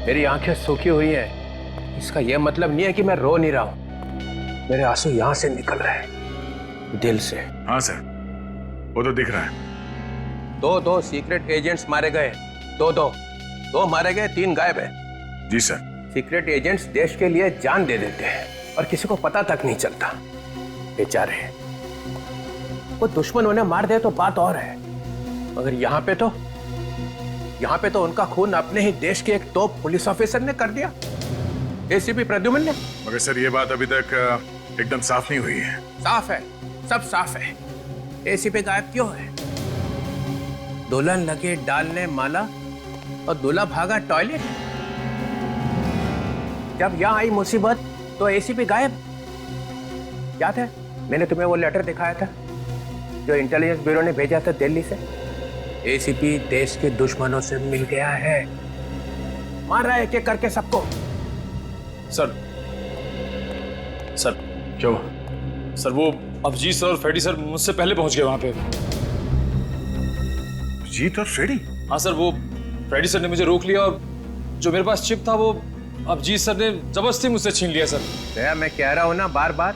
मेरी आंखें सूखी हुई हैं, इसका यह मतलब नहीं है कि मैं रो नहीं रहा हूं। मेरे आंसू यहां से निकल रहे हैं, दिल से। हाँ सर, वो तो दिख रहा है। दो सीक्रेट एजेंट्स मारे गए। दो मारे गए, 3 गायब है। जी सर। सीक्रेट एजेंट्स देश के लिए जान दे देते हैं और किसी को पता तक नहीं चलता। बेचारे, वो दुश्मन उन्हें मार दे तो बात और है, मगर यहाँ पे तो उनका खून अपने ही देश के एक टॉप पुलिस ऑफिसर ने कर दिया, एसीपी प्रद्युम्न ने। मगर सर ये बात अभी तक एकदम साफ नहीं हुई है। साफ है, सब साफ है। एसीपी गायब क्यों है? दुल्हन लगे डालने माला और दूल्हा भागा टॉयलेट। जब यहाँ आई मुसीबत तो एसीपी गायब। याद है मैंने तुम्हें वो लेटर दिखाया था जो इंटेलिजेंस ब्यूरो ने भेजा था दिल्ली से? एसीपी देश के दुश्मनों से मिल गया है, मार रहा है एक-एक करके सबको। सर क्या हुआ? सर वो अभिजीत सर और फ्रेडी सर मुझसे पहले पहुंच गए वहां पे। जीत और फ्रेडी? हाँ सर, वो फ्रेडी सर ने मुझे रोक लिया और जो मेरे पास चिप था वो अभिजीत सर ने जबरदस्ती मुझसे छीन लिया सर। भैया मैं कह रहा हूं ना बार बार,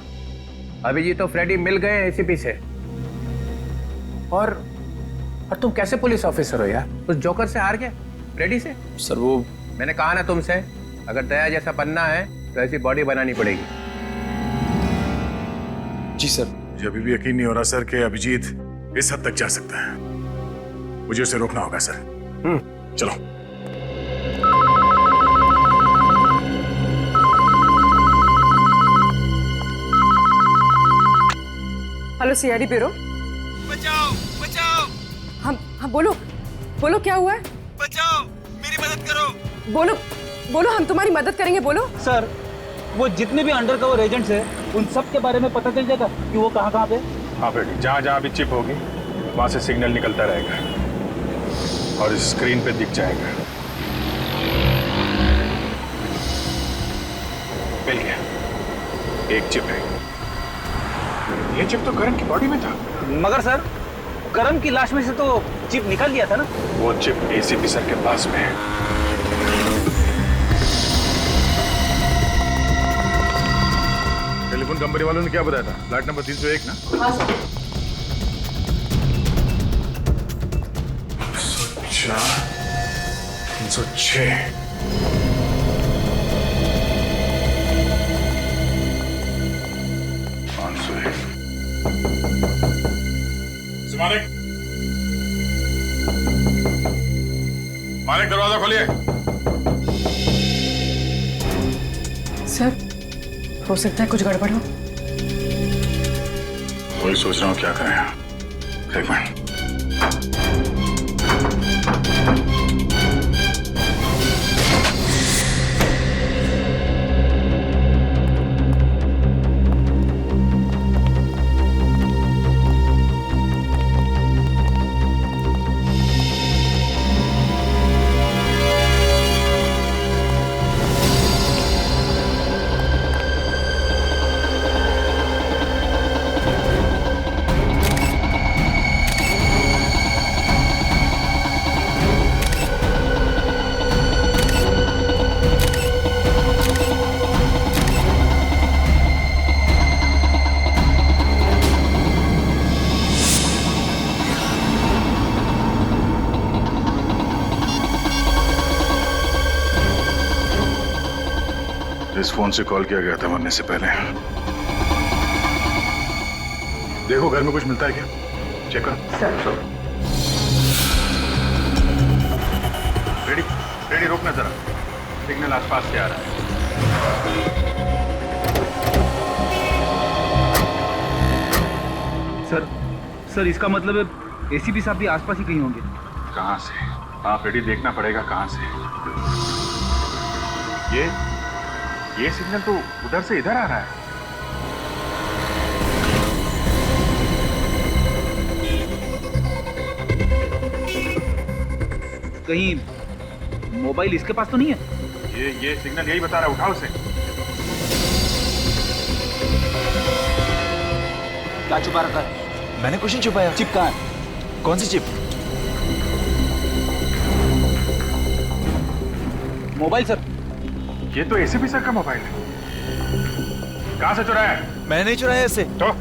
अभिजीत तो फ्रेडी मिल गए एसीपी से। और तुम कैसे पुलिस ऑफिसर हो यार? उस जोकर से हार गए, फ्रेडी से। सर वो मैंने कहा ना तुमसे, अगर दया जैसा बनना है तो ऐसी बॉडी बनानी पड़ेगी। जी सर। मुझे अभी भी यकीन नहीं हो रहा सर कि अभिजीत इस हद तक जा सकता है। मुझे उसे रोकना होगा सर। चलो। Hello CID bureau. बचाओ बचाओ। हाँ बोलो क्या हुआ है? बचाओ, मेरी मदद करो। बोलो हम तुम्हारी मदद करेंगे, बोलो। सर वो जितने भी अंडर कवर एजेंट्स हैं उन सब के बारे में पता चल जाएगा कि वो कहाँ पे। हाँ बेटी, जहाँ जहाँ भी चिप होगी वहाँ से सिग्नल निकलता रहेगा और स्क्रीन पे दिख जाएगा। मिल गया, एक चिप है। ये चिप तो करण की बॉडी में था। मगर सर करण की लाश में से तो चिप निकल लिया था ना। वो चिप एसीपी सर के पास में है। टेलीफोन कंपनी वालों ने क्या बताया था? फ्लैट नंबर 301 ना? हाँ सर। 306। मालिक दरवाजा खोलिए। सर हो सकता है कुछ गड़बड़ हो। वही सोच रहा हूँ क्या करें। एक मिनट। इस फोन से कॉल किया गया था मरने से पहले। देखो घर में कुछ मिलता है क्या? चेक करो। रेडी रोकना जरा, सिग्नल आसपास से आ रहा है। सर इसका मतलब है एसीपी साहब भी आसपास ही कहीं होंगे। कहाँ से? आप रेडी देखना पड़ेगा कहाँ से। ये सिग्नल तो उधर से इधर आ रहा है। कहीं मोबाइल इसके पास तो नहीं है? ये सिग्नल यही बता रहा है, उठाओ उसे। क्या छुपा रखा है? मैंने कुछ नहीं छुपाया। चिप कहाँ है? कौन सी चिप? Mobile sir. ये तो एसीपी सर का मोबाइल है। कहाँ से चुराया है? मैंने नहीं चुराया इसे। तो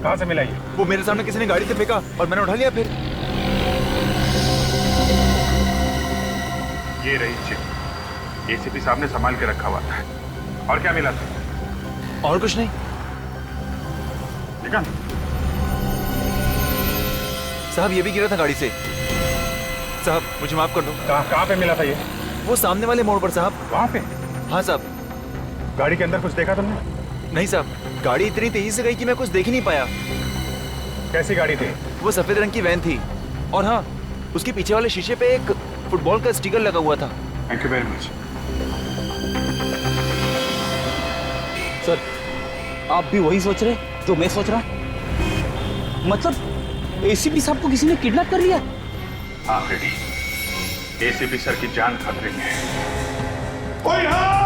कहाँ से मिला ये? वो मेरे सामने किसी ने गाड़ी से फेंका और मैंने उठा लिया। फिर ये रही चिप। एसीपी साहब ने संभाल के रखा हुआ था। और क्या मिला था? और कुछ नहीं। देखा? साहब ये भी गिरा था गाड़ी से। साहब मुझे माफ कर दो। कहाँ पे मिला था ये? वो सामने वाले मोड़ पर साहब। वहाँ पे? हाँ साहब। गाड़ी के अंदर कुछ देखा तुमने? नहीं साहब, गाड़ी इतनी तेजी से गई कि मैं कुछ देख ही नहीं पाया। कैसी गाड़ी थी? वो सफेद रंग की वैन थी और हाँ, उसके पीछे वाले शीशे पे एक फुटबॉल का स्टिकर लगा हुआ था। Thank you very much. Sir आप भी वही सोच रहे जो मैं सोच रहा? मतलब एसीपी साहब को किसी ने किडनैप कर लिया? हाँ रेडी। एसीपी सर की जान खतरे में है। कोई है?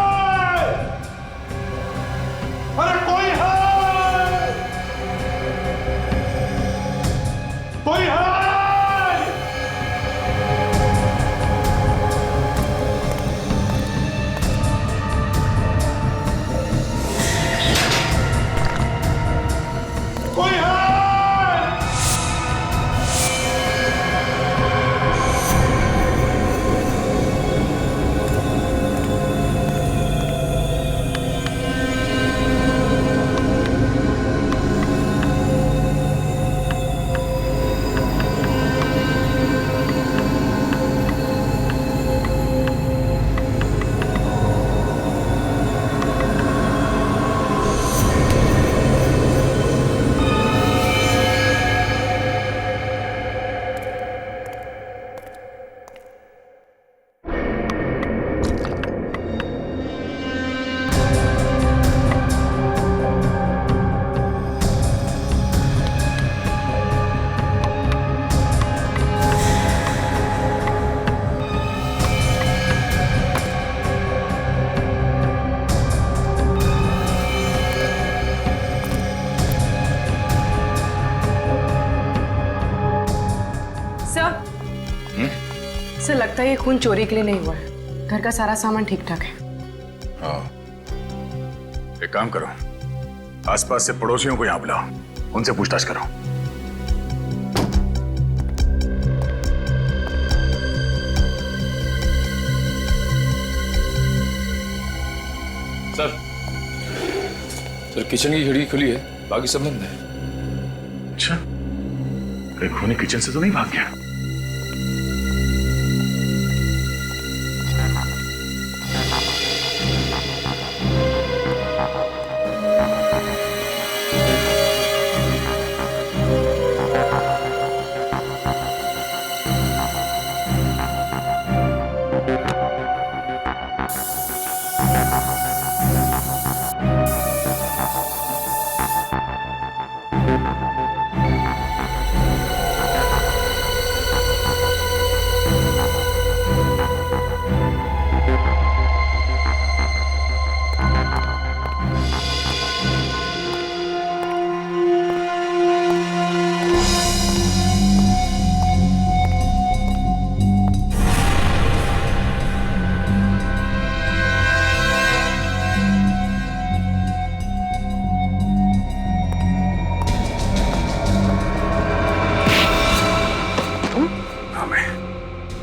अरे कोई है? कोई है? कोई है? सर लगता है ये खून चोरी के लिए नहीं हुआ है। घर का सारा सामान ठीक ठाक है। हाँ, एक काम करो, आसपास से पड़ोसियों को यहाँ बुलाओ, उनसे पूछताछ करो। सर किचन की खिड़की खुली है, बाकी सब बंद है। अच्छा, कहीं खूनी किचन से तो नहीं भाग गया?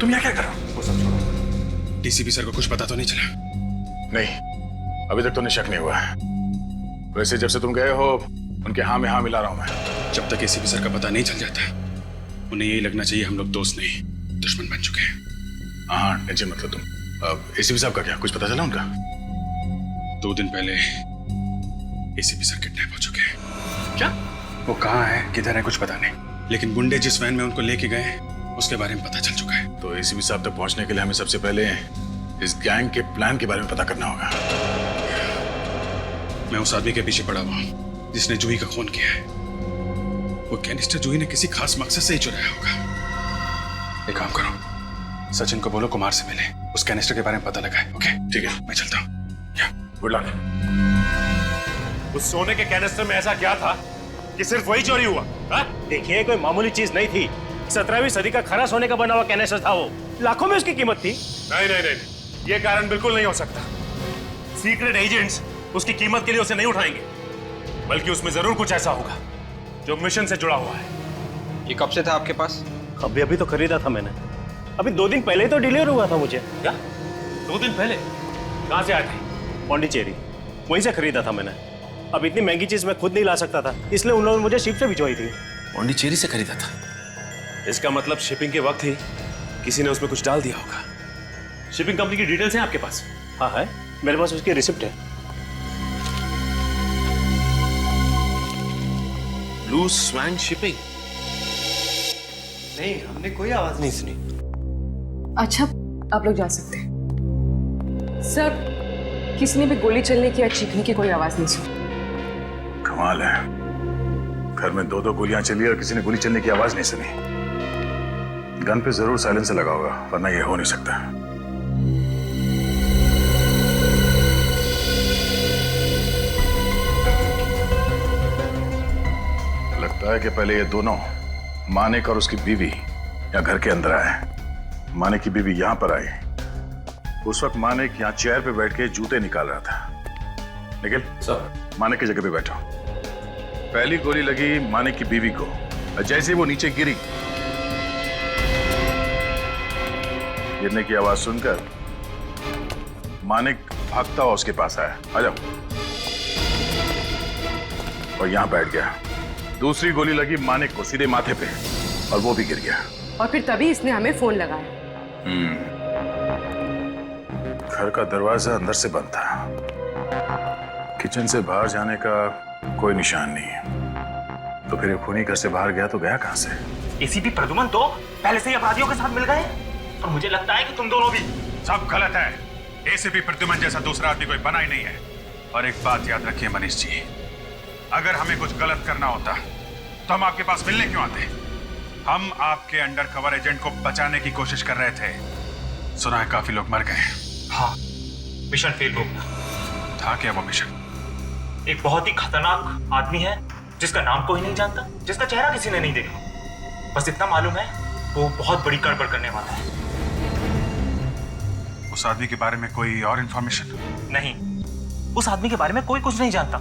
तुम यहाँ क्या कर रहे हो? वो सब छोड़ो। डीसीपी सर को कुछ पता तो नहीं चला? नहीं, अभी तक तो शक नहीं हुआ है। वैसे जब से तुम गए हो उनके हाँ में हाँ मिला रहा हूं मैं। जब तक एसीपी सर का पता नहीं चल जाता उन्हें यही लगना चाहिए हम लोग दोस्त नहीं दुश्मन बन चुके हैं। हाँ, टेंशन मत लो तुम। अब एसीपी साहब का क्या, कुछ पता चला उनका? 2 दिन पहले एसीपी सर किडनैप हो चुके हैं। क्या? वो कहाँ है, किधर है, कुछ पता नहीं, लेकिन गुंडे जिस वैन में उनको लेके गए उसके बारे में पता चल चुका है। तो एसीपी साहब तक पहुंचने के लिए हमें सबसे पहले इस गैंग के प्लान के बारे में पता करना होगा। मैं उस आदमी के पीछे पड़ा हुआ हूं जिसने जूही का खून किया है। वो कैनिस्टर जूही ने किसी खास मकसद से ही चुराया होगा। एक काम करो, सचिन को बोलो कुमार से मिले, उस कैनिस्टर के बारे में पता लगाए। ओके ठीक है, मैं चलता हूँ। Good luck. उस सोने के कैनिस्टर में ऐसा क्या था कि सिर्फ वही चोरी हुआ? देखिए, कोई मामूली चीज नहीं थी। 17वीं सदी का खरा सोने का बना हुआ कैनिस्टर था वो। लाखों में उसकी कीमत थी। नहीं नहीं नहीं, ये कारण बिल्कुल नहीं हो सकता। सीक्रेट एजेंट्स उसकी कीमत के लिए उसे नहीं उठाएंगे, बल्कि उसमें जरूर कुछ ऐसा होगा जो मिशन से जुड़ा हुआ है। ये कब से था आपके पास? अभी अभी तो खरीदा था मैंने, अभी 2 दिन पहले ही तो डिलीवर हुआ था मुझे। क्या 2 दिन पहले? कहाँ से आए थे? पौंडीचेरी, वहीं से खरीदा था मैंने। अब इतनी महंगी चीज मैं खुद नहीं ला सकता था, इसलिए उन लोगों ने मुझे शिप से भिजवाई थी। पौंडीचेरी से खरीदा था? इसका मतलब शिपिंग के वक्त ही किसी ने उसमें कुछ डाल दिया होगा। शिपिंग कंपनी की डिटेल्स हैं आपके पास? हाँ है, मेरे पास उसकी रिसिप्ट है। Blue swan shipping? नहीं, हमने कोई आवाज नहीं सुनी। अच्छा, आप लोग जा सकते हैं। सर, किसी ने भी गोली चलने की या चीखने की कोई आवाज नहीं सुनी। कमाल है, घर में 2-2 गोलियां चली और किसी ने गोली चलने की आवाज नहीं सुनी। गन पे जरूर साइलेंसर लगा होगा, वरना ये हो नहीं सकता। लगता है कि पहले ये दोनों, मानिक और उसकी बीवी, यहाँ घर के अंदर आए। मानिक की बीवी यहाँ पर आई। उस वक्त मानिक यहाँ चेयर पे बैठ के जूते निकाल रहा था। निखिल सर, मानिक की जगह पे बैठो। पहली गोली लगी मानिक की बीवी को, और जैसे ही वो नीचे गिरी, गिरने की आवाज सुनकर मानिक भागता हुआ उसके पास आया। आ जाओ। और यहां बैठ गया। दूसरी गोली लगी मानिक को सीधे माथे पे, और वो भी गिर गया। और फिर तभी इसने हमें फोन लगाया। घर का दरवाजा अंदर से बंद था। किचन से बाहर जाने का कोई निशान नहीं। तो फिर ये खूनी घर से बाहर गया तो गया कहां से? एसीपी प्रद्युमन तो पहले से ही अपराधियों के साथ मिल गए, और मुझे लगता है कि तुम दोनों भी। सब गलत है। एसीपी प्रद्युमन जैसा दूसरा आदमी कोई बना ही नहीं है। और एक बात याद रखिए मनीष जी, अगर हमें कुछ गलत करना होता तो हम आपके पास मिलने क्यों आते? हम आपके अंडर कवर एजेंट को बचाने की कोशिश कर रहे थे। सुना है काफी लोग मर गए। हाँ, मिशन फेल हो गया। था क्या वो मिशन? एक बहुत ही खतरनाक आदमी है जिसका नाम कोई नहीं जानता, जिसका चेहरा किसी ने नहीं देखा। बस इतना मालूम है वो बहुत बड़ी गड़बड़ करने वाला है। उस आदमी के बारे में कोई और इंफॉर्मेशन? नहीं, उस आदमी के बारे में कोई कुछ नहीं जानता,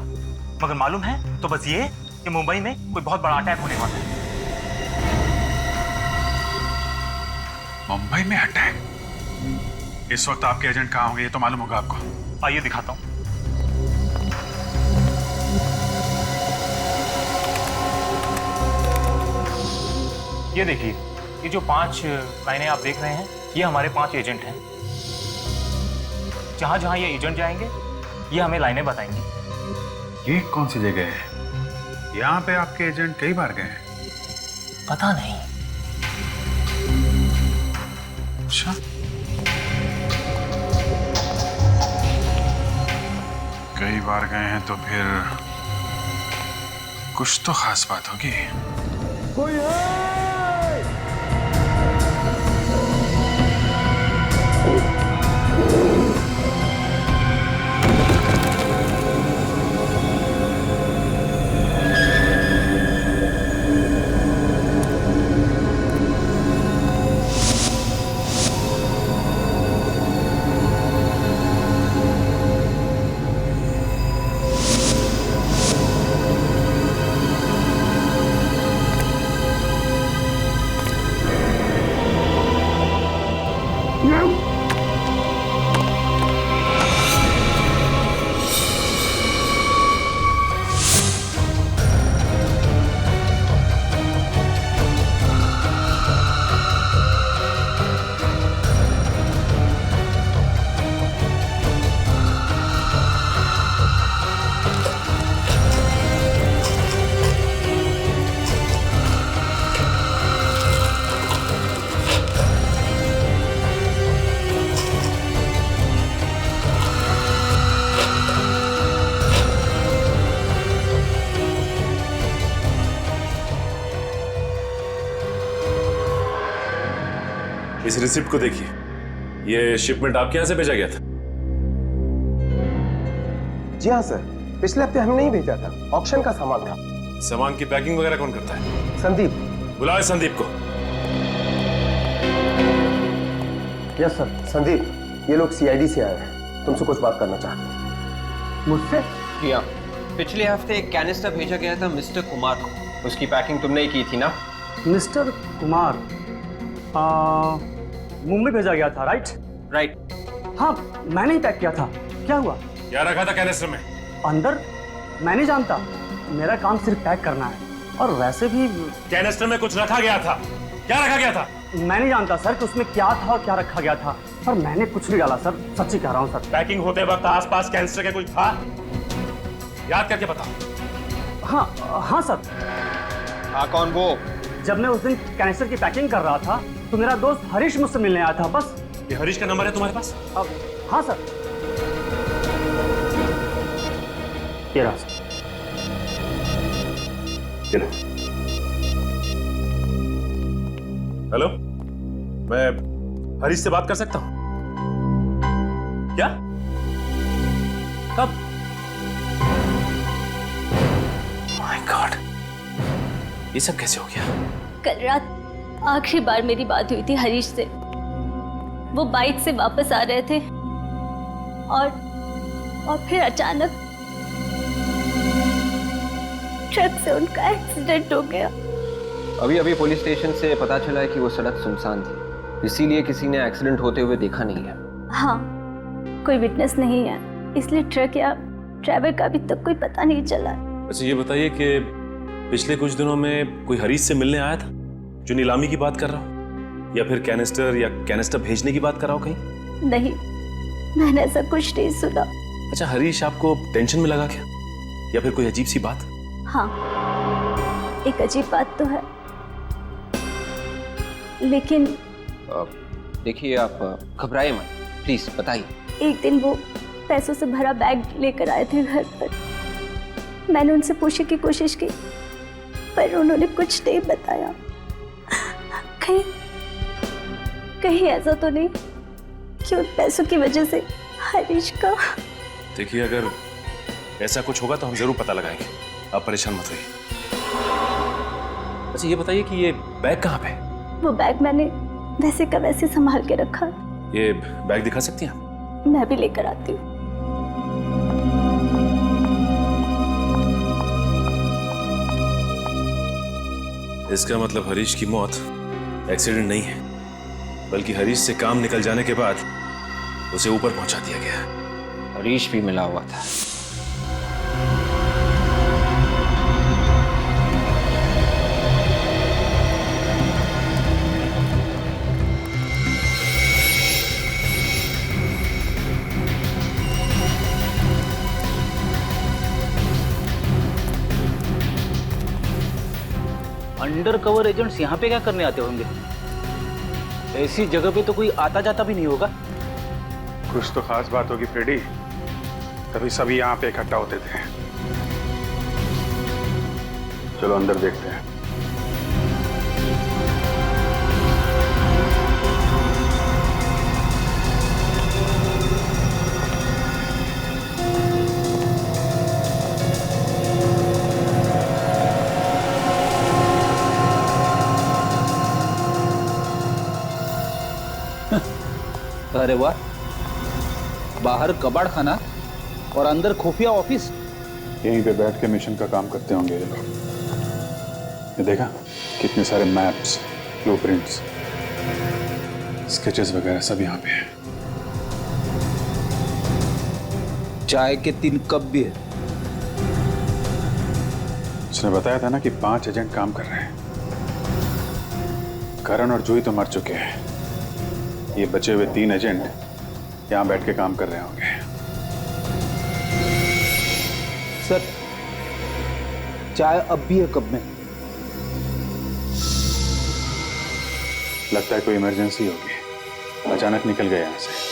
मगर मालूम है तो बस ये कि मुंबई में कोई बहुत बड़ा अटैक होने वाला है। मुंबई में अटैक? इस वक्त आपके एजेंट कहाँ होंगे ये तो मालूम होगा आपको। आइए दिखाता हूं। ये देखिए, ये जो 5 लाइनें आप देख रहे हैं, ये हमारे 5 एजेंट हैं। जहां जहां ये एजेंट जाएंगे, ये हमें लाइनें बताएंगे। ये कौन सी जगह है? यहाँ पे आपके एजेंट कई बार गए हैं। पता नहीं। अच्छा, कई बार गए हैं तो फिर कुछ तो खास बात होगी। कोई है? इस रिसिप्ट को देखिए, ये शिपमेंट आपके यहां से भेजा गया था? जी हाँ सर, पिछले हफ्ते हमने ही भेजा था। ऑक्शन का सामान था। सामान की पैकिंग वगैरह कौन करता है? संदीप। बुलाओ संदीप को। Yes sir. संदीप, ये लोग सीआईडी से आए हैं, तुमसे कुछ बात करना चाहते हैं। मुझसे? जी हाँ, पिछले हफ्ते एक कैनिस्टर भेजा गया था मिस्टर कुमार को, उसकी पैकिंग तुमने ही की थी ना? मिस्टर कुमार मुंबई भेजा गया था, राइट? राइट। हाँ, मैंने ही पैक किया था। क्या हुआ? क्या रखा था कैनिस्टर में? अंदर? मैं नहीं जानता, मेरा काम सिर्फ पैक करना है। और वैसे भी कैनिस्टर में कुछ रखा गया था। क्या रखा गया था? मैं नहीं जानता सर कि उसमें क्या था और क्या रखा गया था, पर मैंने कुछ नहीं डाला सर, सच्ची कह रहा हूँ सर। पैकिंग होते वक्त आसपास कैनिस्टर के कुछ था? याद करके बताओ। हाँ सर। हाँ, कौन वो? जब मैं उस दिन कैनिस्टर की पैकिंग कर रहा था तो मेरा दोस्त हरीश मुझसे मिलने आया था, बस। ये हरीश का नंबर है तुम्हारे पास? हाँ सर, ये रहा सर। हेलो, मैं हरीश से बात कर सकता हूं? क्या? कब? माय गॉड, ये सब कैसे हो गया? कल रात आखिरी बार मेरी बात हुई थी हरीश से। वो बाइक से वापस आ रहे थे और फिर अचानक ट्रक से उनका एक्सीडेंट हो गया। अभी पुलिस स्टेशन से पता चला है कि वो सड़क सुनसान थी, इसीलिए किसी ने एक्सीडेंट होते हुए देखा नहीं है। हाँ, कोई विटनेस नहीं है, इसलिए ट्रक या ड्राइवर का अभी तक कोई पता नहीं चला। अच्छा, ये बताइए कि पिछले कुछ दिनों में कोई हरीश से मिलने आया था जो नीलामी की बात कर रहा हो, या फिर कैनिस्टर भेजने की बात कर रहा हो कहीं? नहीं, मैंने ऐसा कुछ नहीं सुना। अच्छा, हरीश आपको टेंशन में लगा क्या, या फिर कोई अजीब सी बात? हाँ, एक अजीब बात तो है, लेकिन देखिए, आप घबराइए मत, प्लीज बताइए। एक दिन वो पैसों से भरा बैग लेकर आए थे घर पर। मैंने उनसे पूछने की कोशिश की, पर उन्होंने कुछ नहीं बताया। कहीं ऐसा तो नहीं कि उन पैसों की वजह से हरीश का? देखिए, अगर ऐसा कुछ होगा तो हम जरूर पता लगाएंगे, आप परेशान मत होइए। अच्छा, ये बताइए कि ये बैग कहाँ पे? वो बैग मैंने वैसे का वैसे संभाल के रखा। ये बैग दिखा सकती हैं आप? मैं भी लेकर आती हूँ। इसका मतलब हरीश की मौत एक्सीडेंट नहीं है, बल्कि हरीश से काम निकल जाने के बाद उसे ऊपर पहुंचा दिया गया। हरीश भी मिला हुआ था। अंडर कवर एजेंट्स यहाँ पे क्या करने आते होंगे? ऐसी जगह पे तो कोई आता जाता भी नहीं होगा। कुछ तो खास बात होगी फ्रेडी, तभी सभी यहाँ पे इकट्ठा होते थे। चलो अंदर देखते हैं। अरे वाह, बाहर कबाड़ खाना और अंदर खुफिया ऑफिस। यहीं पे बैठ के मिशन का काम करते होंगे ये लोग। ये देखा, कितने सारे मैप्स, ब्लूप्रिंट्स, स्केचेस वगैरह सब यहाँ पे हैं। चाय के 3 कप भी है। उसने बताया था ना कि 5 एजेंट काम कर रहे हैं। करण और जूही तो मर चुके हैं, ये बचे हुए 3 एजेंट यहां बैठ के काम कर रहे होंगे। सर, चाय अब भी है कप में। लगता है कोई इमरजेंसी होगी, अचानक निकल गए यहां से।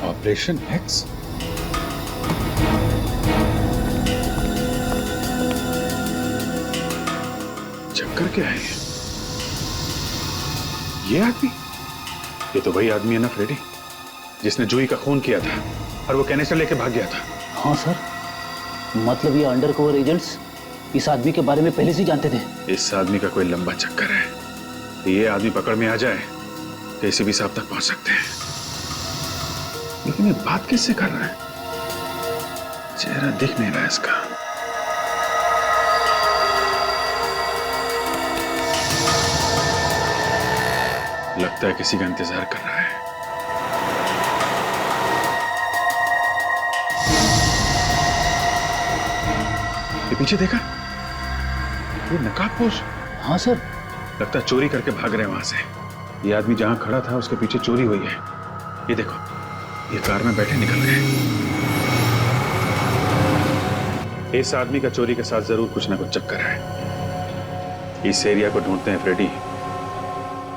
Operation x? चक्कर क्या है ये आदमी? ये तो वही आदमी है ना फ्रेडी, जिसने जूही का खून किया था और वो कैनिस्टर लेके भाग गया था। हाँ सर, मतलब ये अंडरकवर एजेंट्स इस आदमी के बारे में पहले से जानते थे। इस आदमी का कोई लंबा चक्कर है। तो ये आदमी पकड़ में आ जाए तो एसीपी साहब तक पहुंच सकते हैं। लेकिन ये बात किससे कर रहा है? चेहरा दिख नहीं रहा है इसका। लगता है किसी का इंतजार कर रहा है। ये पीछे देखा, ये नकाबपोश। हाँ सर, लगता है चोरी करके भाग रहे हैं वहां से। ये आदमी जहां खड़ा था उसके पीछे चोरी हुई है। ये देखो, ये कार में बैठे निकल गए। इस आदमी का चोरी के साथ जरूर कुछ ना कुछ चक्कर है। इस एरिया को ढूंढते हैं फ्रेडी,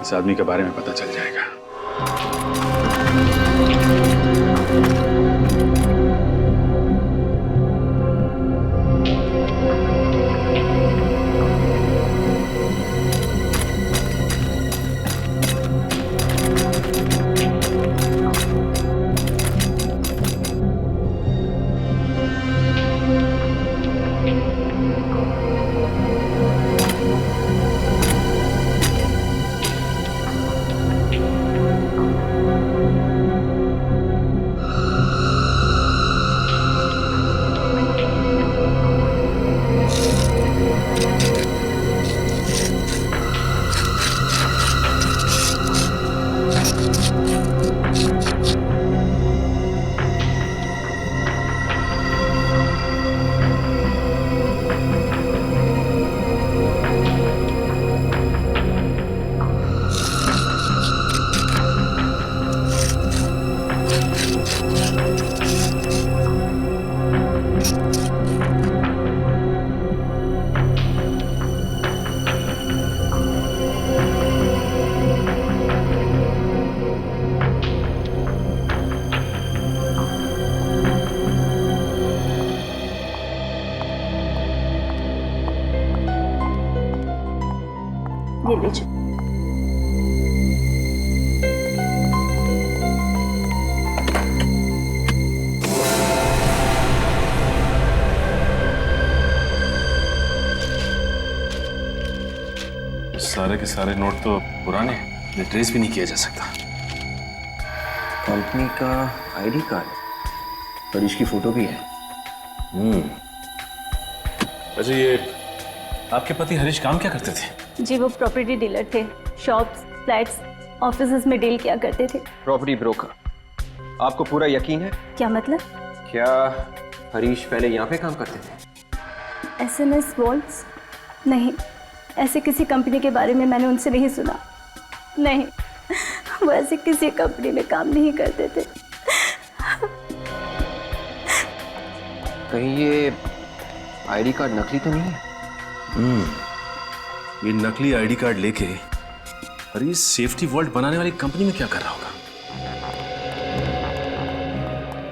इस आदमी के बारे में पता चल जाएगा। ये लीजिए। सारे के सारे नोट तो पुराने हैं, ट्रेस भी नहीं किया जा सकता। कंपनी का आईडी कार्ड और इसकी फोटो भी है। अच्छा, ये आपके पति हरीश काम क्या करते थे? जी, वो प्रॉपर्टी डीलर थे। शॉप्स, फ्लैट्स, ऑफिसेज में डील किया करते थे। Property broker. आपको पूरा यकीन है? क्या मतलब? क्या हरीश पहले यहाँ पे काम करते थे? SMS walls? नहीं, ऐसे किसी कंपनी के बारे में मैंने उनसे नहीं सुना। नहीं, वो ऐसे किसी कंपनी में काम नहीं करते थे। कहीं ये आईडी कार्ड नकली तो नहीं है? ये नकली आईडी कार्ड लेके हरीश सेफ्टी वॉल्ट बनाने वाली कंपनी में क्या कर रहा होगा?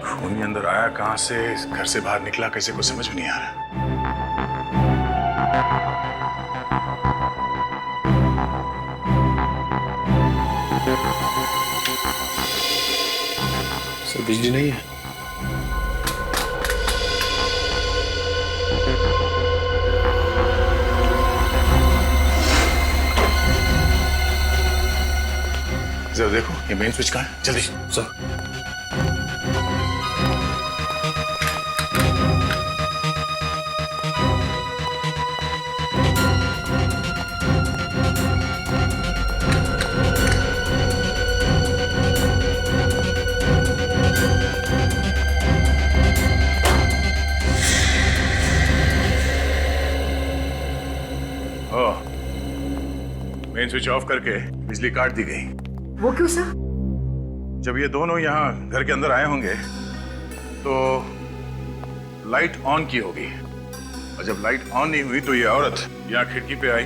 खूनी अंदर आया कहां से, घर से बाहर निकला कैसे, को समझ में नहीं आ रहा। सर, बिजली नहीं है। जरा देखो, ये मेन स्विच कहाँ है? जल्दी सर। मेन स्विच ऑफ करके बिजली काट दी गई। वो क्यों सर? जब ये दोनों यहाँ घर के अंदर आए होंगे तो लाइट ऑन की होगी, और जब लाइट ऑन नहीं हुई तो ये औरत यहाँ खिड़की पे आई,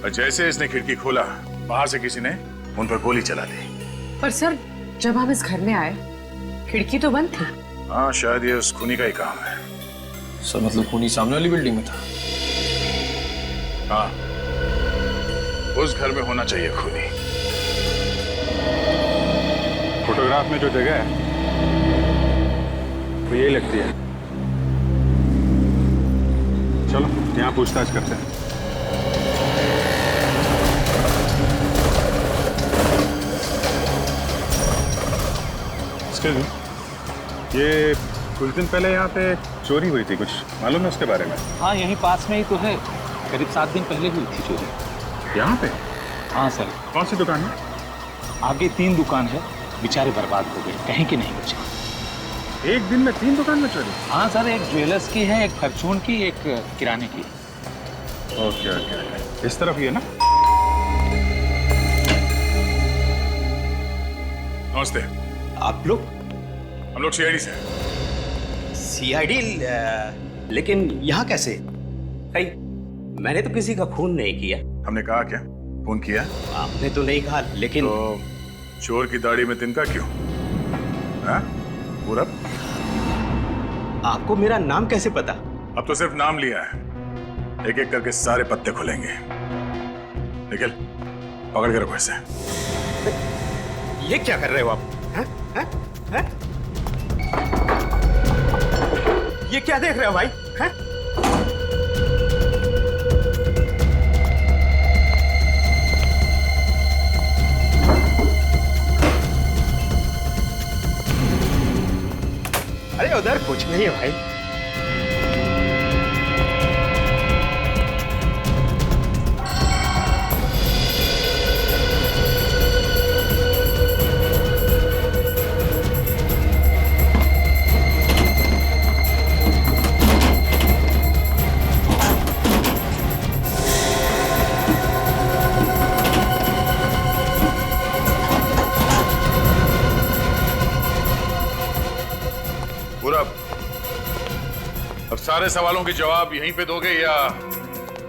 और जैसे इसने खिड़की खोला बाहर से किसी ने उन पर गोली चला दी। पर सर, जब हम इस घर में आए खिड़की तो बंद थी। हाँ, शायद ये उस खूनी का ही काम है। सर, मतलब खूनी सामने वाली बिल्डिंग में था? हाँ, उस घर में होना चाहिए खूनी। फोटोग्राफ में जो जगह है वो यही लगती है। चलो यहाँ पूछताछ करते हैं। ये कुछ दिन पहले यहाँ पे चोरी हुई थी, कुछ मालूम है उसके बारे में? हाँ, यहीं पास में ही तो है। करीब 7 दिन पहले हुई थी चोरी। यहाँ पे? हाँ सर। कौन सी दुकान है? आगे 3 दुकान है, बेचारे बर्बाद हो गए, कहीं के नहीं बचे। एक दिन में 3 दुकान में चोरी? हाँ सर, एक ज्वेलर्स की है, एक फॉर्चून की, एक किराने की। ओके ओके, इस तरफ ही है ना? नमस्ते। आप लोग? हम लोग सीआईडी से। सीआईडी? लेकिन यहाँ कैसे? भाई, मैंने तो किसी का खून नहीं किया। हमने कहा क्या? खून किया? आपने तो नहीं कहा, लेकिन तो चोर की दाढ़ी में तिनका क्यों? हाँ? पूरब? आपको मेरा नाम कैसे पता? अब तो सिर्फ नाम लिया है, एक एक करके सारे पत्ते खुलेंगे। निखिल, पकड़ के रखो इसे। ये क्या कर रहे हो आप? हैं? हैं? हैं? ये क्या देख रहे हो भाई? हैं? अरे उधर कुछ नहीं है भाई। अब सारे सवालों के जवाब यहीं पे दोगे या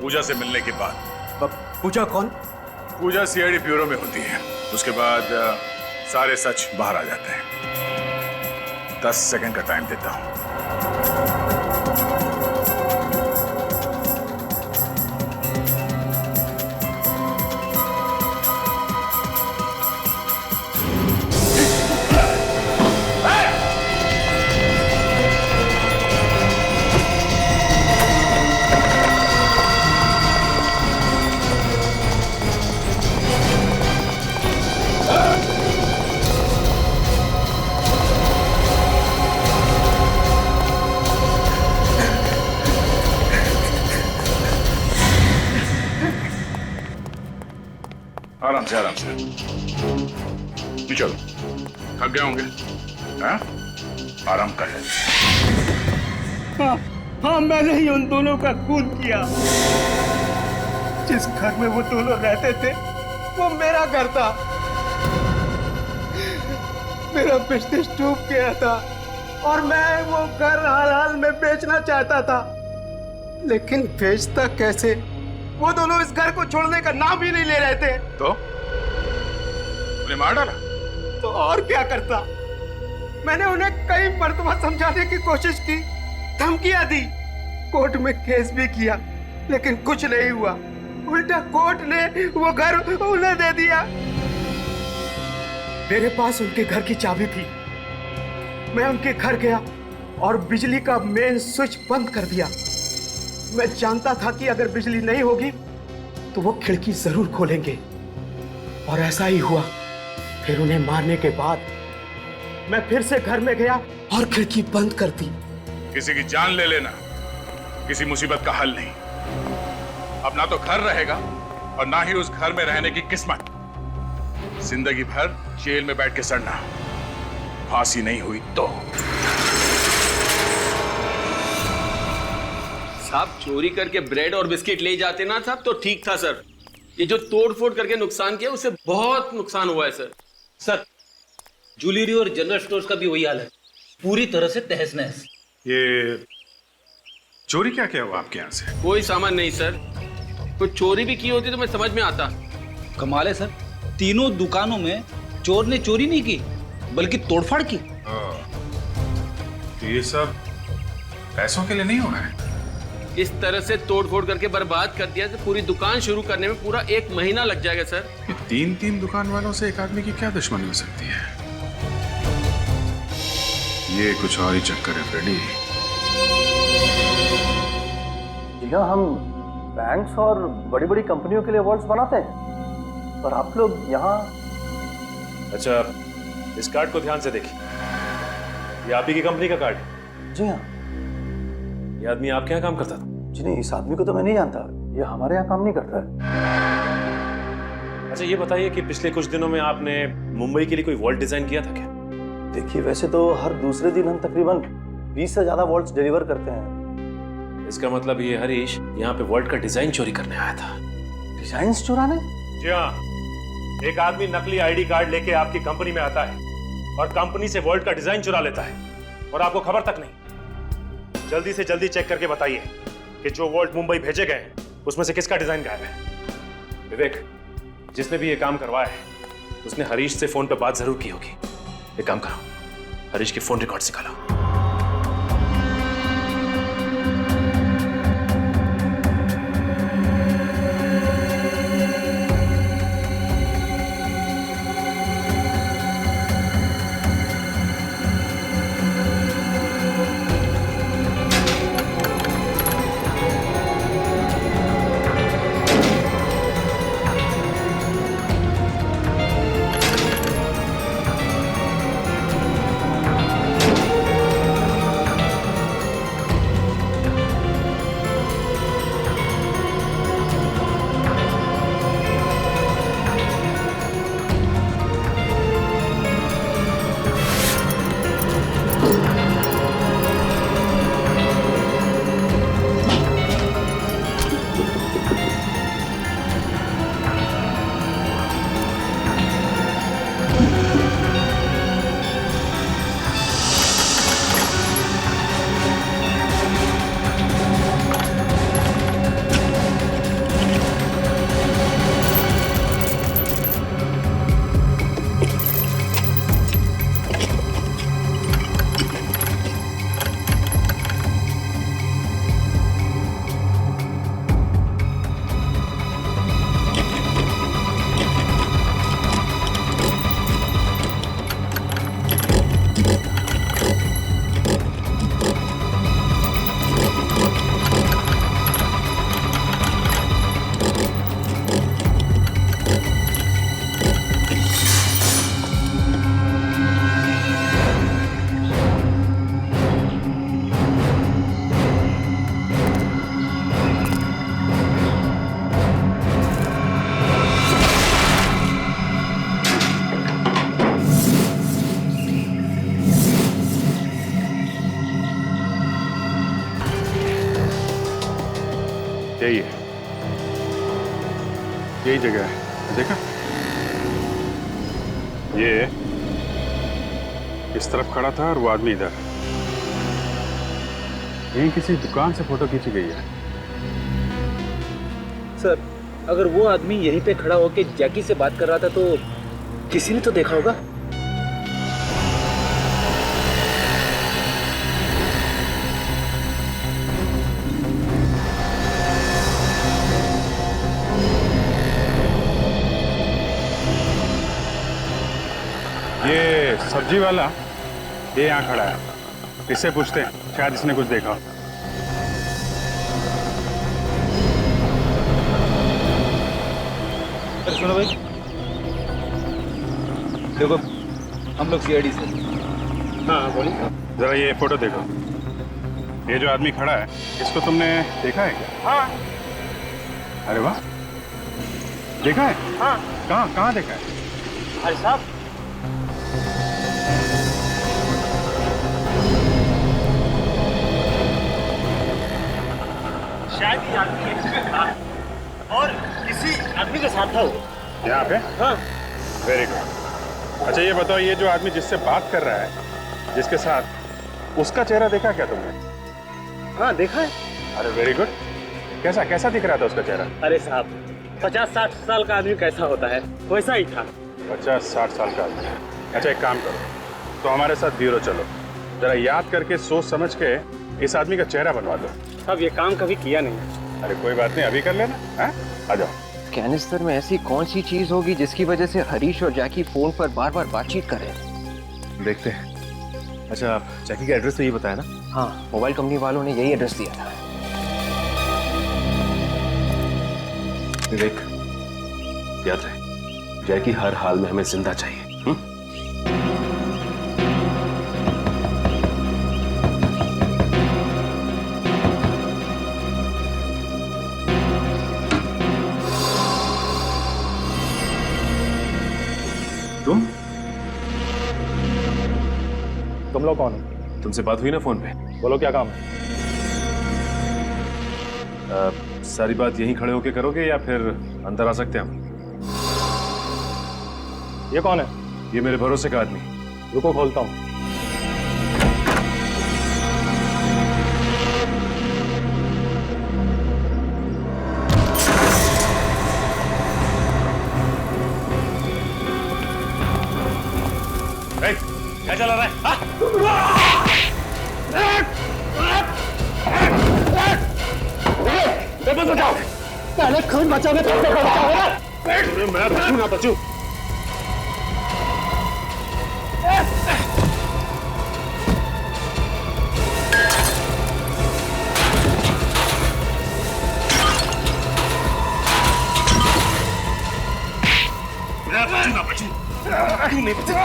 पूजा से मिलने के बाद? पूजा कौन? पूजा सीआईडी ब्यूरो में होती है, उसके बाद सारे सच बाहर आ जाते हैं। 10 सेकंड का टाइम देता हूं। आराम से, आराम से। चलो, थक गए होंगे? हाँ? आराम कर ले। हाँ, मैंने ही उन दोनों का खून किया। जिस घर में वो दोनों रहते थे, वो मेरा घर था। मेरा बिजनेस डूब गया था और मैं वो घर हाल में बेचना चाहता था, लेकिन बेचता कैसे? वो दोनों इस घर को छोड़ने का नाम ही नहीं ले रहे थे। तो उन्हें मार डाला? तो और क्या करता? मैंने उन्हें कई मर्तबा समझाने की कोशिश की, धमकियां दी, कोर्ट में केस भी किया, लेकिन कुछ नहीं हुआ। उल्टा कोर्ट ने वो घर उन्हें दे दिया। मेरे पास उनके घर की चाबी थी। मैं उनके घर गया और बिजली का मेन स्विच बंद कर दिया। मैं जानता था कि अगर बिजली नहीं होगी तो वो खिड़की जरूर खोलेंगे, और ऐसा ही हुआ। फिर उन्हें मारने के बाद मैं फिर से घर में गया और खिड़की बंद कर दी। किसी की जान ले लेना किसी मुसीबत का हल नहीं। अब ना तो घर रहेगा और ना ही उस घर में रहने की किस्मत। जिंदगी भर जेल में बैठ के सड़ना। फांसी नहीं हुई तो। साहब, चोरी करके ब्रेड और बिस्किट ले जाते ना साहब तो ठीक था सर। ये जो तोड़ फोड़ करके नुकसान किया उससे बहुत नुकसान हुआ है सर। सर, ज्वेलरी और जनरल स्टोर्स का भी वही हाल है, पूरी तरह से तहस नहस। ये चोरी क्या क्या हुआ आपके यहाँ से? कोई सामान नहीं सर। कोई चोरी भी की होती तो मैं समझ में आता। कमाल है सर, तीनों दुकानों में चोर ने चोरी नहीं की बल्कि तोड़फाड़ की। तो ये सब पैसों के लिए नहीं हुआ है? इस तरह से तोड़ फोड़ करके बर्बाद कर दिया तो पूरी दुकान शुरू करने में पूरा 1 महीना लग जाएगा सर। ये 3 दुकान वालों से एक आदमी की क्या दुश्मनी हो सकती है? ये कुछ और ही चक्कर है फ्रेडी। जी हाँ, हम बैंक्स और बड़ी बड़ी कंपनियों के लिए वॉल्ट्स बनाते हैं, पर आप लोग यहाँ। अच्छा, इस कार्ड को ध्यान से देखिए। ये आप ही की कंपनी का कार्ड है? जी हाँ। ये आदमी आपके यहाँ काम करता था? जी नहीं, इस आदमी को तो मैं नहीं जानता, ये हमारे यहाँ काम नहीं करता है। अच्छा, ये बताइए कि पिछले कुछ दिनों में आपने मुंबई के लिए कोई वॉल्ट डिजाइन किया था क्या? देखिए, वैसे तो हर दूसरे दिन हम तकरीबन 20 से ज्यादा वॉल्ट्स डिलीवर करते हैं। इसका मतलब ये हरीश यहाँ पे वॉल्ट का डिजाइन चोरी करने आया था। डिजाइन चुराने? जी हाँ, एक आदमी नकली आईडी कार्ड लेके आपकी कंपनी में आता है और कंपनी से वॉल्ट का डिजाइन चुरा लेता है और आपको खबर तक नहीं। जल्दी से जल्दी चेक करके बताइए कि जो वॉल्ट मुंबई भेजे गए उसमें से किसका डिजाइन गायब है। विवेक, जिसने भी ये काम करवाया है उसने हरीश से फोन पे बात जरूर की होगी। एक काम करो, हरीश के फोन रिकॉर्ड्स निकालो। यही है, यही जगह है। देखा, ये इस तरफ खड़ा था और वो आदमी इधर। यहीं किसी दुकान से फोटो खींची गई है। सर, अगर वो आदमी यहीं पे खड़ा होके जैकी से बात कर रहा था तो किसी ने तो देखा होगा। ये सब्जी वाला, ये यहाँ खड़ा है, इससे पूछते हैं, शायद इसने कुछ देखा। अरे सुनो भाई, देखो हम लोग सीआईडी से। हाँ बोलिए। जरा ये फोटो देखो, ये जो आदमी खड़ा है इसको तुमने देखा है क्या? हाँ। अरे वाह, देखा है? हाँ। कहाँ देखा है? अरे साहब, शायद ये आदमी इसमें था और किसी आदमी के साथ था वो। यहाँ पे? हाँ। Very good. अच्छा ये बताओ, ये जो आदमी जिससे बात कर रहा है, जिसके साथ, उसका चेहरा देखा क्या तुमने? हाँ देखा है। अरे वेरी गुड। कैसा दिख रहा था उसका चेहरा? अरे साहब, 50-60 साल का आदमी कैसा होता है वैसा ही था। 50-60 साल का आदमी। अच्छा एक काम करो, तो हमारे साथ ब्यूरो चलो, जरा याद करके सोच समझ के इस आदमी का चेहरा बनवा दो। साहब ये काम कभी किया नहीं। अरे कोई बात नहीं, अभी कर लेना। हाँ, आ जाओ। कैनिस्टर में ऐसी कौन सी चीज होगी जिसकी वजह से हरीश और जैकी फोन पर बार बार बातचीत कर रहे हैं? देखते हैं। अच्छा, आप जैकी का एड्रेस तो ये बताया ना? हाँ, मोबाइल कंपनी वालों ने यही एड्रेस दिया था। विवेक, याद रहे, जैकी हर हाल में हमें जिंदा चाहिए। तुम लोग कौन हो? तुमसे बात हुई ना फोन पे? बोलो क्या काम है? सारी बात यहीं खड़े होके करोगे या फिर अंदर आ सकते हैं हम? ये कौन है? ये मेरे भरोसे का आदमी। रुको, खोलता हूँ। क्या चला रहा है? बचाओ, पहले खून बचाओगे तो मैं बचूं ना बचूं। मैं बचूं नहीं बचूं।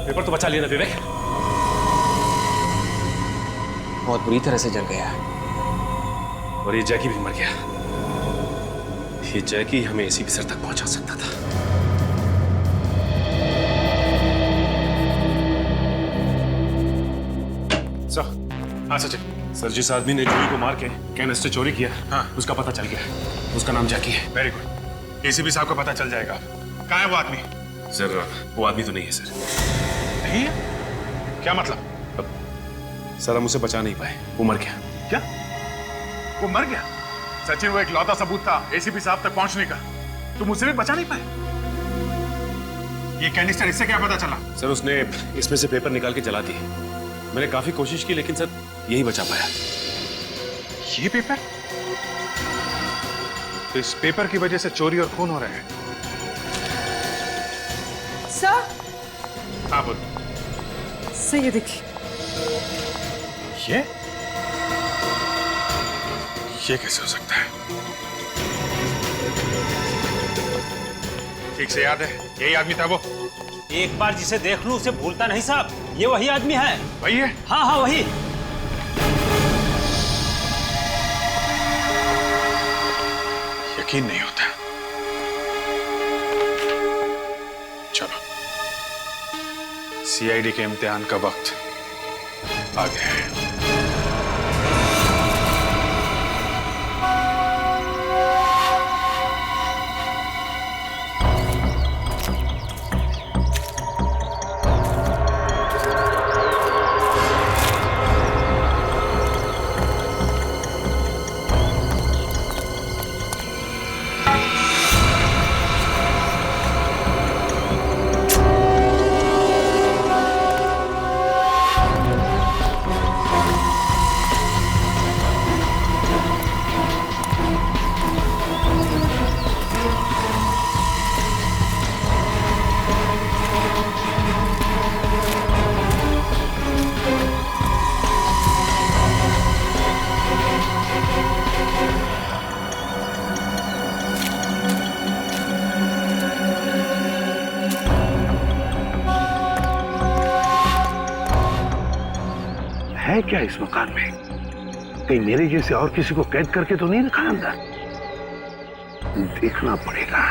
पेपर तो बचा लिया ना विवेक? बहुत बुरी तरह से जल गया है। और ये जैकी भी मर गया। ये जैकी हमें एसीपी सर तक पहुंचा सकता था। हाँ सचिन, सर जिस आदमी ने जूही को मार के कैनिस्टर चोरी किया, हाँ, उसका पता चल गया। उसका नाम जैकी है। Very good. एसीपी साहब को पता चल जाएगा। कहाँ है वो आदमी? सर वो आदमी तो नहीं है सर। नहीं है? क्या मतलब? सर हम उसे बचा नहीं पाए, वो मर गया। क्या? वो मर गया? सचिन, वो एक लौता सबूत था एसीपी साहब तक पहुंचने का। तुम उसे भी बचा नहीं पाए? ये कैनिस्टर, इससे क्या पता चला? सर उसने इसमें से पेपर निकाल के जला दिए। मैंने काफी कोशिश की लेकिन सर यही बचा पाया। ये पेपर? तो इस पेपर की वजह से चोरी और खून हो रहे हैं। सर? हाँ बोल। सर ये देखिए। ये कैसे हो सकता है? ठीक से याद है, यही आदमी था वो? एक बार जिसे देख लूं उसे भूलता नहीं साहब। ये वही आदमी है। वही है? हाँ हाँ वही। यकीन नहीं होता। चलो, सीआईडी के इम्तिहान का वक्त आ गया है। है क्या इस मकान में? कहीं मेरे जैसे और किसी को कैद करके तो नहीं रखा अंदर? देखना पड़ेगा।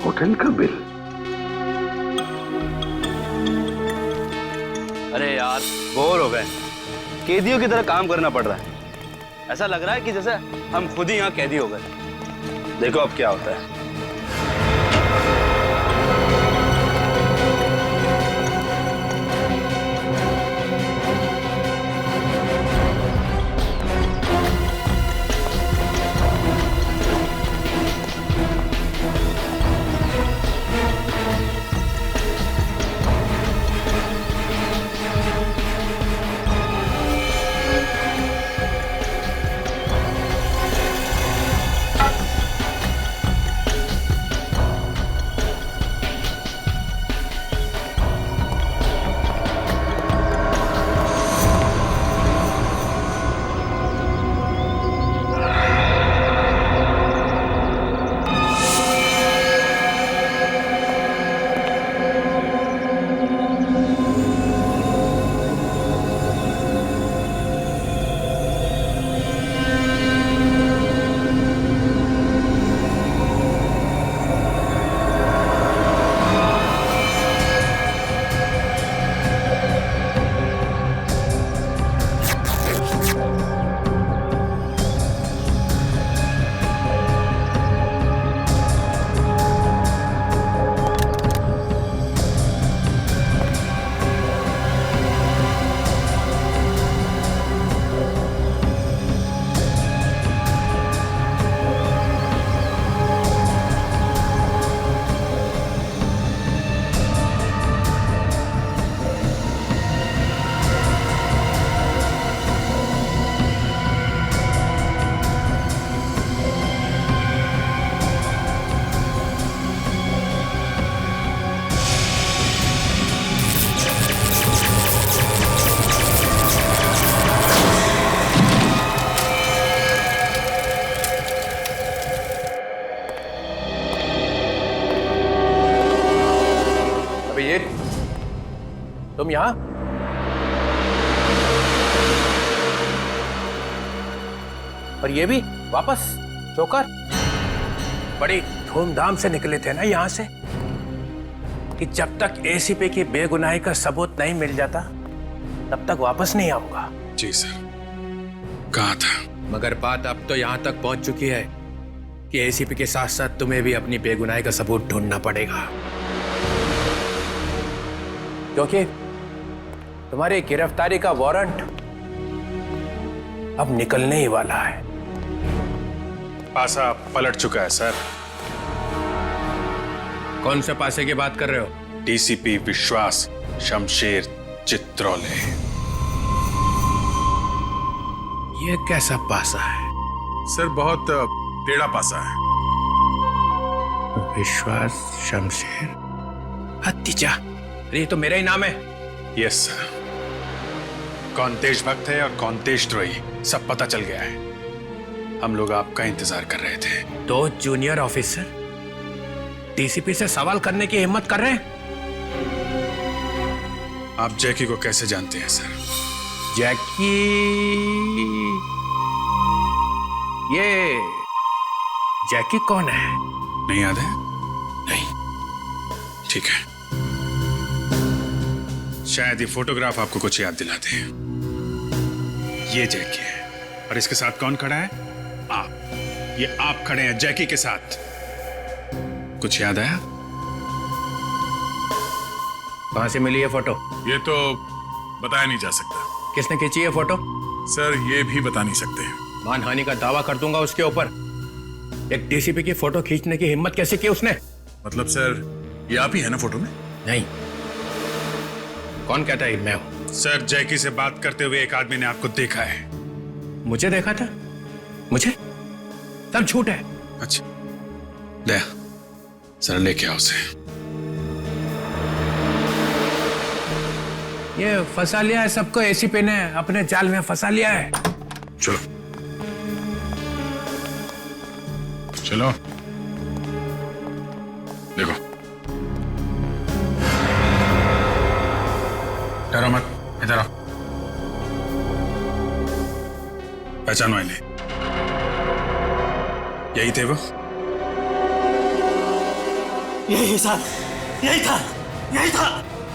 होटल का बिल। अरे यार बोर हो गए, कैदियों की तरह काम करना पड़ रहा है। ऐसा लग रहा है कि जैसे हम खुद ही यहाँ कैदी हो गए। देखो अब क्या होता है। तुम यहां? और ये भी वापस चौकर? बड़ी धूमधाम से निकले थे ना यहां से कि जब तक एसीपी की बेगुनाही का सबूत नहीं मिल जाता तब तक वापस नहीं आऊंगा। जी सर। कहा था? मगर बात अब तो यहां तक पहुंच चुकी है कि एसीपी के साथ साथ तुम्हें भी अपनी बेगुनाही का सबूत ढूंढना पड़ेगा, क्योंकि तुम्हारी गिरफ्तारी का वारंट अब निकलने ही वाला है। पासा पलट चुका है सर। कौन से पासे की बात कर रहे हो? डीसीपी विश्वास शमशेर चित्रोले। ये कैसा पासा है? सर बहुत टेढ़ा पासा है। विश्वास शमशेर हत्तीजा। अरे ये तो मेरा ही नाम है। Yes sir. कौन देशभक्त है और कौन देशद्रोही सब पता चल गया है। हम लोग आपका इंतजार कर रहे थे। 2 जूनियर ऑफिसर डीसीपी से सवाल करने की हिम्मत कर रहे हैं। आप जैकी को कैसे जानते हैं सर? जैकी ये जैकी कौन है? नहीं याद है? नहीं। ठीक है, शायद ये फोटोग्राफ आपको कुछ याद दिला दे। ये जैकी है और इसके साथ कौन खड़ा है? आप। ये आप खड़े हैं जैकी के साथ। कुछ याद आया? कहां से मिली ये फोटो? ये तो बताया नहीं जा सकता। किसने खींची ये फोटो? सर ये भी बता नहीं सकते। मानहानि का दावा कर दूंगा उसके ऊपर। एक डीसीपी की फोटो खींचने की हिम्मत कैसे की उसने? मतलब सर ये आप ही है ना फोटो में? नहीं। कौन कहता है मैं हूं? सर जैकी से बात करते हुए एक आदमी ने आपको देखा है। मुझे देखा था? मुझे? सब झूठ है। अच्छा ले सर, लेके आओ उसे। ये फंसा लिया है सबको, एसीपी ने अपने जाल में फंसा लिया है। चलो चलो देखो। डरो मत, इधर आओ। पहचानो इन्हें। यही थे वो? यही सर, यही था, यही था,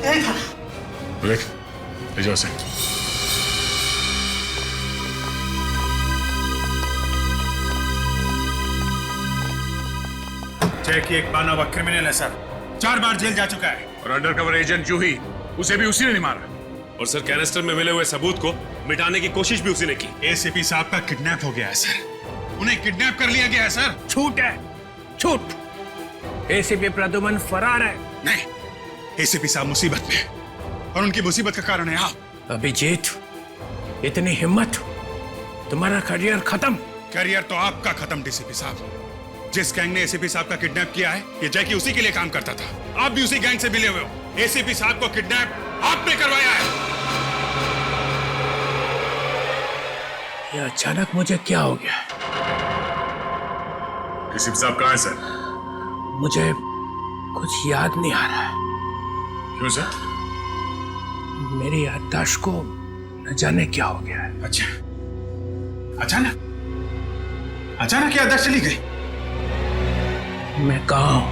यही था। देख ले जाओ उसे। जैकी एक माना हुआ क्रिमिनल है सर, 4 बार जेल जा चुका है। और अंडरकवर एजेंट जूही, उसे भी उसी ने नहीं मारा। और सर कैनिस्टर में मिले हुए सबूत को मिटाने की कोशिश भी उसी ने की। एसीपी साहब का किडनैप हो गया है सर। उन्हें किडनैप कर लिया गया है सर। झूठ है, झूठ। एसीपी प्रद्युमन फरार है। नहीं, एसीपी साहब मुसीबत में है और उनकी मुसीबत का कारण है आप। अभिजीत, इतनी हिम्मत? तुम्हारा करियर खत्म। करियर तो आपका खत्म डीसीपी साहब। जिस गैंग ने एसीपी साहब का किडनैप किया है, ये जैकी उसी के लिए काम करता था। आप भी उसी गैंग से मिले हुए हो। एसीपी साहब को किडनैप आपने करवाया है। ये अचानक मुझे क्या हो गया? एसीपी साहब कहाँ है सर? मुझे कुछ याद नहीं आ रहा है। क्यों सर? मेरी याददाश्त को न जाने क्या हो गया है। अच्छा, अचानक याददाश्त चली गई? मैं कहाँ हूं?